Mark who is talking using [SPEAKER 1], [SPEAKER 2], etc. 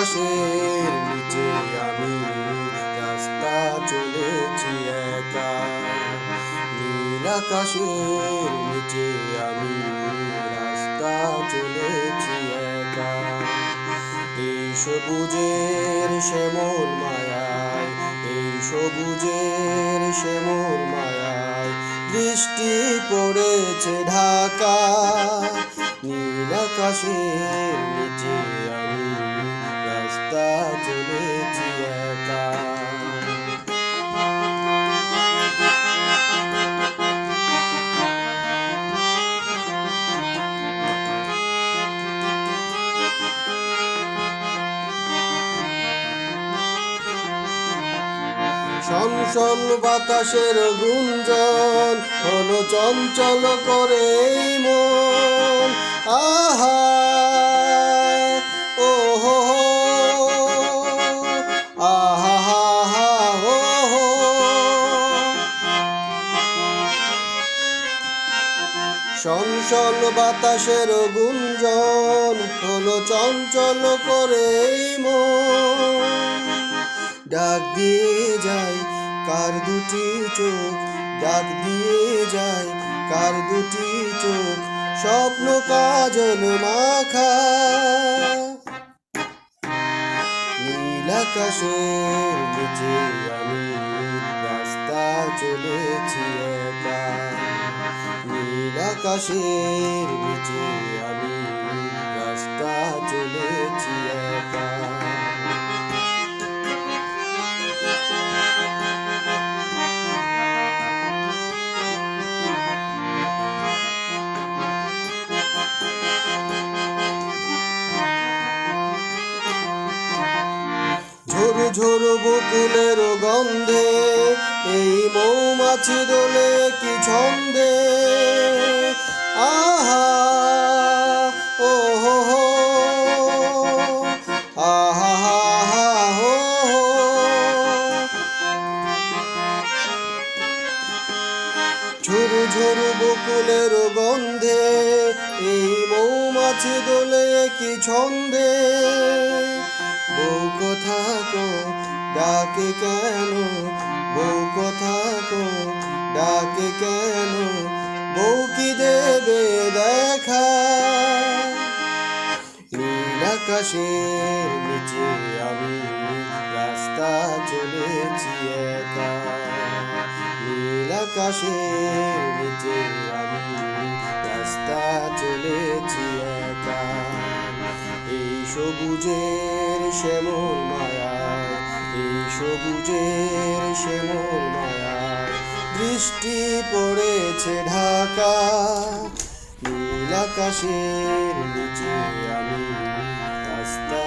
[SPEAKER 1] আকাশের নিচে আমি রাস্তা চলেছি একা। নীল আকাশের নিচে আমি রাস্তা চলেছি একা। এই সবুজের শ্যামল মায়ায়, এই সবুজের শ্যামল মায়ায় বৃষ্টি পড়েছে ঢাকা। নীল আকাশের নিচে আমি রাস্তা চলেছি একা। শনশন বাতাসের গুঞ্জন হলো চঞ্চল করে এই মন। আহা ও হো আহা হা হা হো হো। শনশন বাতাসের গুঞ্জন হলো চঞ্চল করে এই মন। ডাক দিয়ে যায় কার দুটি চোখ, ডাক দিয়ে যায় কার দুটি চোখ, স্বপ্ন কাজল মাখা। নীল আকাশের নিচে আমি রাস্তা চলেছি একা। নীল আকাশের নিচে আমি রাস্তা চলেছি একা। ঝোরো ঝোরো বকুলের গন্ধে এই মৌমাছি দোলে কি ছন্দে। আহা ও হো হো আহা হা হা হো হো। ঝোরো ঝোরো বকুলের গন্ধে এই মৌমাছি দোলে কি ছন্দে। বউ কথা কো ডাকে কেন, বউ কথা কো ডাকে কেন, বউ কি দেবে দেখা। নীল আকাশের নিচে আমি রাস্তা চলেছি একা। নীল আকাশের নিচে আমি রাস্তা চলেছি একা। এই সবুজের শ্যামল মায়ায়, এই সবুজের শ্যামল মায়ায় বৃষ্টি পড়েছে ঢাকা। নীল আকাশের নিচে আমি রাস্তা